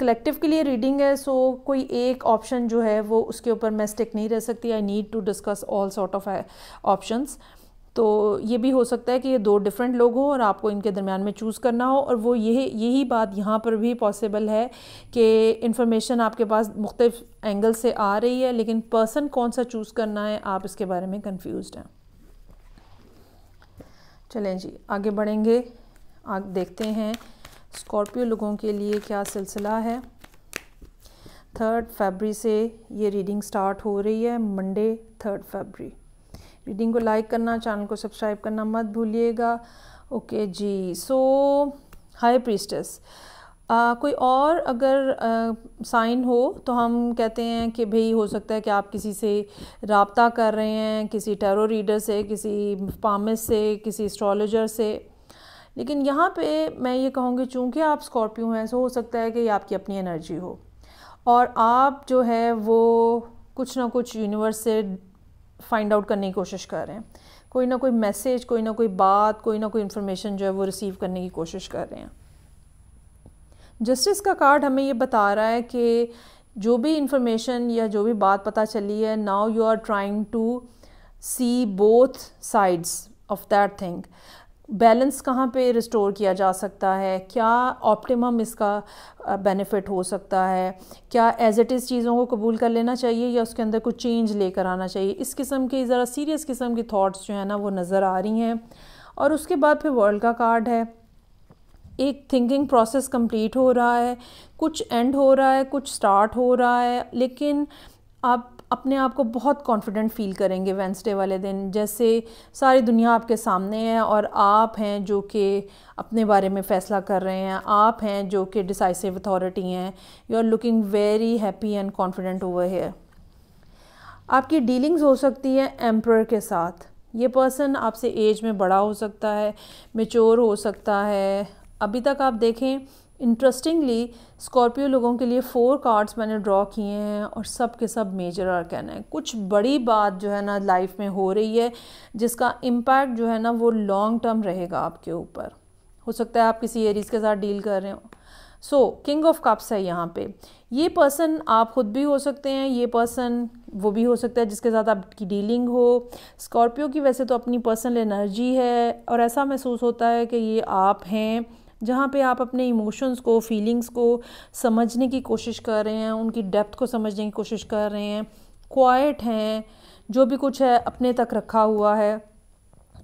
Collective کے لیے reading ہے، سو کوئی ایک آپشن جو ہے وہ اس کے اوپر میں اسٹک نہیں رہ سکتی. I need to discuss all sort of options. تو یہ بھی ہو سکتا ہے کہ یہ دو ڈفرینٹ لوگ ہوں اور آپ کو ان کے درمیان میں چوز کرنا ہو، اور وہ یہی بات یہاں پر بھی پاسبل ہے کہ انفارمیشن آپ کے پاس مختلف اینگل سے آ رہی ہے، لیکن پرسن کون سا چوز کرنا ہے آپ اس کے بارے میں کنفیوزڈ ہیں. چلیں جی آگے بڑھیں گے. دیکھتے ہیں اسکارپیو لوگوں کے لیے کیا سلسلہ ہے. 3 فیبری سے یہ ریڈنگ سٹارٹ ہو رہی ہے، منڈے 3 فیبری. ریڈنگ کو لائک کرنا، چینل کو سبسکرائب کرنا مت بھولیے گا. اوکے جی. سو ہائی پریسٹس، کوئی اور اگر سائن ہو تو ہم کہتے ہیں کہ بھئی ہو سکتا ہے کہ آپ کسی سے رابطہ کر رہے ہیں، کسی ٹیرو ریڈر سے، کسی پامس سے، کسی اسٹرالوجر سے. لیکن یہاں پہ میں یہ کہوں گی چونکہ آپ اسکارپیو ہیں، سو ہو سکتا ہے کہ یہ آپ کی اپنی انرجی ہو اور آپ جو ہے وہ کچھ نہ کچھ یونیورس سے فائنڈ آؤٹ کرنے کی کوشش کر رہے ہیں. کوئی نہ کوئی میسیج، کوئی نہ کوئی بات، کوئی نہ کوئی انفارمیشن جو ہے وہ ریسیو کرنے کی کوشش کر رہے ہیں. جسٹس کا کارڈ ہمیں یہ بتا رہا ہے کہ جو بھی انفارمیشن یا جو بھی بات پتہ چلی ہے، now you are trying to see both sides of that thing. Balance کہاں پہ ریسٹور کیا جا سکتا ہے، کیا آپٹیمم اس کا بینیفٹ ہو سکتا ہے، کیا ایز اٹ از چیزوں کو قبول کر لینا چاہیے یا اس کے اندر کچھ چینج لے کر آنا چاہیے. اس قسم کی ذرا سیریس قسم کی تھاٹس جو ہیں نا وہ نظر آ رہی ہیں. اور اس کے بعد پھر ورلڈ کا کارڈ ہے. ایک تھنکنگ پروسیس کمپلیٹ ہو رہا ہے، کچھ اینڈ ہو رہا ہے، کچھ سٹارٹ ہو رہا ہے، لیکن آپ اپنے آپ کو بہت کانفیڈنٹ فیل کریں گے وینسڈے والے دن، جیسے ساری دنیا آپ کے سامنے ہے اور آپ ہیں جو کہ اپنے بارے میں فیصلہ کر رہے ہیں، آپ ہیں جو کہ ڈیسائسیو اتھارٹی ہیں. You are looking very happy and confident over here. آپ کی ڈیلنگز ہو سکتی ہیں ایمپرر کے ساتھ. یہ پرسن آپ سے ایج میں بڑا ہو سکتا ہے، میچور ہو سکتا ہے. ابھی تک آپ دیکھیں انٹرسٹنگلی اسکارپیو لوگوں کے لیے 4 کارڈز میں نے ڈرا کیے ہیں اور سب کے سب میجر ارکین ہیں. کچھ بڑی بات جو ہے نا لائف میں ہو رہی ہے جس کا امپیکٹ جو ہے نا وہ لانگ ٹرم رہے گا آپ کے اوپر. ہو سکتا ہے آپ کسی ایریز کے ساتھ ڈیل کر رہے ہوں. سو کنگ آف کپس ہے یہاں پہ. یہ پرسن آپ خود بھی ہو سکتے ہیں، یہ پرسن وہ بھی ہو سکتا ہے جس کے ساتھ آپ کی ڈیلنگ ہو. اسکارپیو کی ویسے تو اپنی پرسنل انرجی ہے اور ایسا محسوس ہوتا ہے کہ یہ آپ ہیں جہاں پہ آپ اپنے ایموشنز کو، فیلنگز کو سمجھنے کی کوشش کر رہے ہیں، ان کی ڈیپتھ کو سمجھنے کی کوشش کر رہے ہیں. کوائٹ ہیں، جو بھی کچھ ہے اپنے تک رکھا ہوا ہے.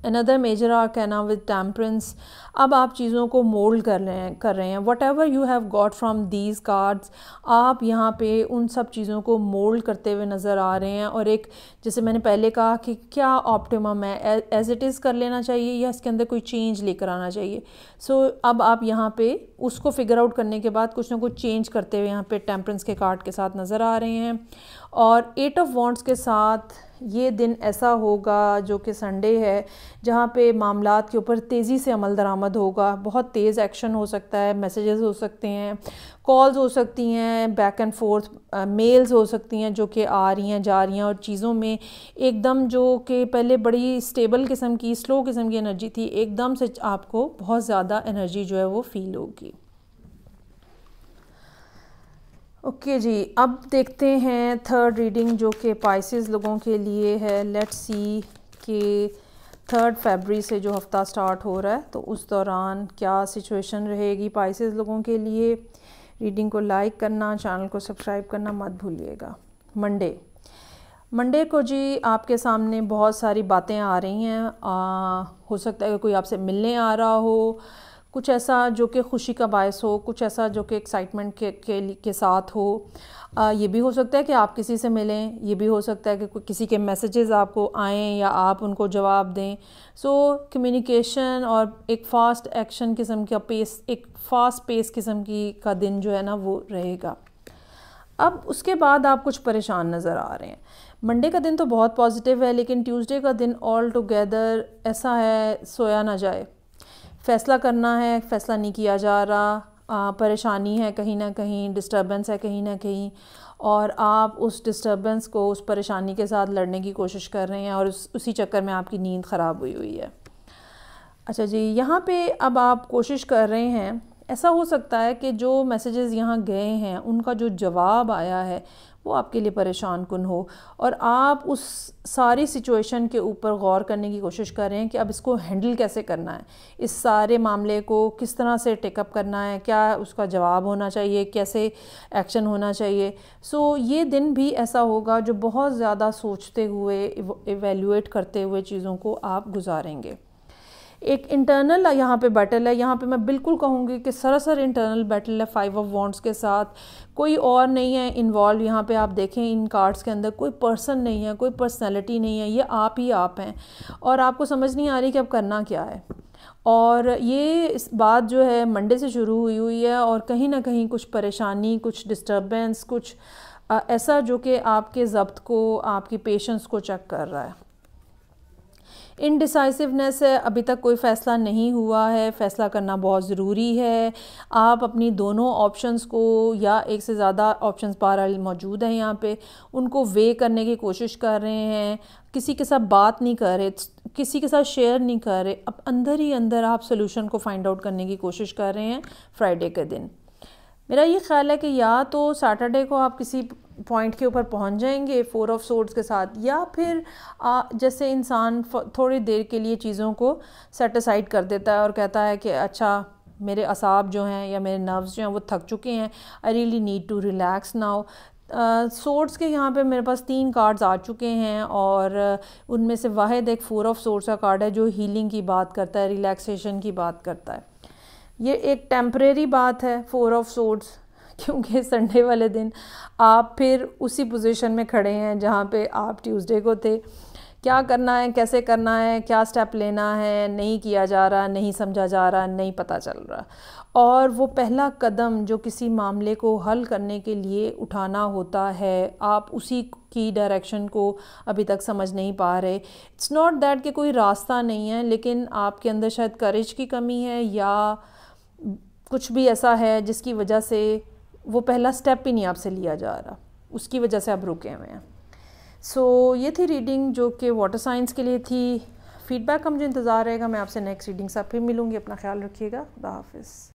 another major arcana with temperance. اب آپ چیزوں کو مولڈ کر رہے ہیں. What ever you have got from these cards, آپ یہاں پہ ان سب چیزوں کو مولڈ کرتے ہوئے نظر آ رہے ہیں. اور ایک جیسے میں نے پہلے کہا کہ کیا آپٹیمم ہے، ایز اٹ از کر لینا چاہیے یا اس کے اندر کوئی چینج لے کر آنا چاہیے. سو اب آپ یہاں پہ اس کو فگر آؤٹ کرنے کے بعد کچھ نہ کچھ چینج کرتے ہوئے یہاں پہ ٹیمپرنس کے کارڈ کے ساتھ نظر آ رہے ہیں. اور 8 آف وانڈس کے ساتھ یہ دن ایسا ہوگا جو کہ سنڈے ہے جہاں پہ معاملات کے اوپر تیزی سے عمل درآمد ہوگا. بہت تیز ایکشن ہو سکتا ہے، میسیجز ہو سکتے ہیں، کالز ہو سکتی ہیں، بیک اینڈ فورتھ میلز ہو سکتی ہیں جو کہ آ رہی ہیں جا رہی ہیں. اور چیزوں میں ایک دم جو کہ پہلے بڑی اسٹیبل قسم کی، سلو قسم کی انرجی تھی، ایک دم سے آپ کو بہت زیادہ انرجی جو ہے وہ فیل ہوگی. اوکے جی. اب دیکھتے ہیں 3rd ریڈنگ جو کہ پائسز لوگوں کے لیے ہے. لیٹس سی کہ 3 فیبری سے جو ہفتہ سٹارٹ ہو رہا ہے تو اس دوران کیا سچویشن رہے گی پائسز لوگوں کے لیے. ریڈنگ کو لائک کرنا، چینل کو سبسکرائب کرنا مت بھولیے گا. منڈے کو جی آپ کے سامنے بہت ساری باتیں آ رہی ہیں. ہو سکتا ہے کہ کوئی آپ سے ملنے آ رہا ہو، کچھ ایسا جو کہ خوشی کا باعث ہو، کچھ ایسا جو کہ ایکسائٹمنٹ کے ساتھ ہو. یہ بھی ہو سکتا ہے کہ آپ کسی سے ملیں، یہ بھی ہو سکتا ہے کہ کسی کے میسیجز آپ کو آئیں یا آپ ان کو جواب دیں. سو کمیونیکیشن اور ایک فاسٹ ایکشن قسم کا پیس، ایک فاسٹ پیس قسم کا دن جو ہے نا وہ رہے گا. اب اس کے بعد آپ کچھ پریشان نظر آ رہے ہیں. منڈے کا دن تو بہت پازیٹیو ہے، لیکن ٹیوزڈے کا دن آل ٹوگیدر ایسا ہے سویا نہ جائے. فیصلہ کرنا ہے، فیصلہ نہیں کیا جا رہا، پریشانی ہے کہیں نہ کہیں، ڈسٹربنس ہے کہیں نہ کہیں، اور آپ اس ڈسٹربنس کو، اس پریشانی کے ساتھ لڑنے کی کوشش کر رہے ہیں اور اسی چکر میں آپ کی نیند خراب ہوئی ہے. اچھا جی. یہاں پہ اب آپ کوشش کر رہے ہیں ایسا ہو سکتا ہے کہ جو میسیجز یہاں گئے ہیں ان کا جو جواب آیا ہے وہ آپ کے لیے پریشان کن ہو، اور آپ اس ساری سچویشن کے اوپر غور کرنے کی کوشش کر رہے ہیں کہ اب اس کو ہینڈل کیسے کرنا ہے، اس سارے معاملے کو کس طرح سے ٹیک اپ کرنا ہے، کیا اس کا جواب ہونا چاہیے، کیسے ایکشن ہونا چاہیے۔ سو یہ دن بھی ایسا ہوگا جو بہت زیادہ سوچتے ہوئے، ایویلیویٹ کرتے ہوئے چیزوں کو آپ گزاریں گے۔ ایک انٹرنل یہاں پہ بیٹل ہے، یہاں پہ میں بالکل کہوں گی کہ سراسر انٹرنل بیٹل ہے 5 آف وانڈس کے ساتھ، کوئی اور نہیں ہے انوالو۔ یہاں پہ آپ دیکھیں ان کارڈز کے اندر کوئی پرسن نہیں ہے، کوئی پرسنالٹی نہیں ہے، یہ آپ ہی آپ ہیں، اور آپ کو سمجھ نہیں آ رہی کہ اب کرنا کیا ہے۔ اور یہ اس بات جو ہے منڈے سے شروع ہوئی ہے، اور کہیں نہ کہیں کچھ پریشانی، کچھ ڈسٹربنس، کچھ ایسا جو کہ آپ کے ضبط کو، آپ کی پیشنس کو چیک کر رہا ہے۔ انڈیسائسونیس ہے، ابھی تک کوئی فیصلہ نہیں ہوا ہے، فیصلہ کرنا بہت ضروری ہے۔ آپ اپنی دونوں آپشنز کو، یا ایک سے زیادہ آپشنز بہرحال موجود ہیں یہاں پہ، ان کو وے کرنے کی کوشش کر رہے ہیں، کسی کے ساتھ بات نہیں کر رہے، کسی کے ساتھ شیئر نہیں کر رہے، اب اندر ہی اندر آپ سلوشن کو فائنڈ آؤٹ کرنے کی کوشش کر رہے ہیں فرائیڈے کے دن۔ میرا یہ خیال ہے کہ یا تو سیٹرڈے کو آپ کسی پوائنٹ کے اوپر پہنچ جائیں گے 4 آف سورڈز کے ساتھ، یا پھر جیسے انسان تھوڑی دیر کے لیے چیزوں کو سیٹ اسائڈ کر دیتا ہے اور کہتا ہے کہ اچھا میرے اعصاب جو ہیں یا میرے نروز جو ہیں وہ تھک چکے ہیں، I really need to relax now. Swords کے یہاں پہ میرے پاس 3 کارڈز آ چکے ہیں، اور ان میں سے واحد ایک 4 آف سورڈز کا کارڈ ہے جو ہیلنگ کی بات کرتا ہے، ریلیکسیشن کی بات کرتا ہے۔ یہ ایک ٹیمپریری بات ہے 4 آف سورڈز، کیونکہ سنڈے والے دن آپ پھر اسی پوزیشن میں کھڑے ہیں جہاں پہ آپ ٹیوزڈے کو تھے۔ کیا کرنا ہے، کیسے کرنا ہے، کیا سٹیپ لینا ہے، نہیں کیا جا رہا، نہیں سمجھا جا رہا، نہیں پتہ چل رہا، اور وہ پہلا قدم جو کسی معاملے کو حل کرنے کے لیے اٹھانا ہوتا ہے، آپ اسی کی ڈائریکشن کو ابھی تک سمجھ نہیں پا رہے۔ اٹس ناٹ دیٹ کہ کوئی راستہ نہیں ہے، لیکن آپ کے اندر شاید کریج کی کمی ہے، یا کچھ بھی ایسا ہے جس کی وجہ سے وہ پہلا سٹیپ ہی نہیں آپ سے لیا جا رہا، اس کی وجہ سے آپ رکے ہوئے ہیں۔ سو یہ تھی ریڈنگ جو کہ واٹر سائنس کے لیے تھی۔ فیڈ بیک کا مجھے انتظار رہے گا، میں آپ سے نیکسٹ ریڈنگ سے پھر ملوں گی، اپنا خیال رکھیے گا، خدا حافظ۔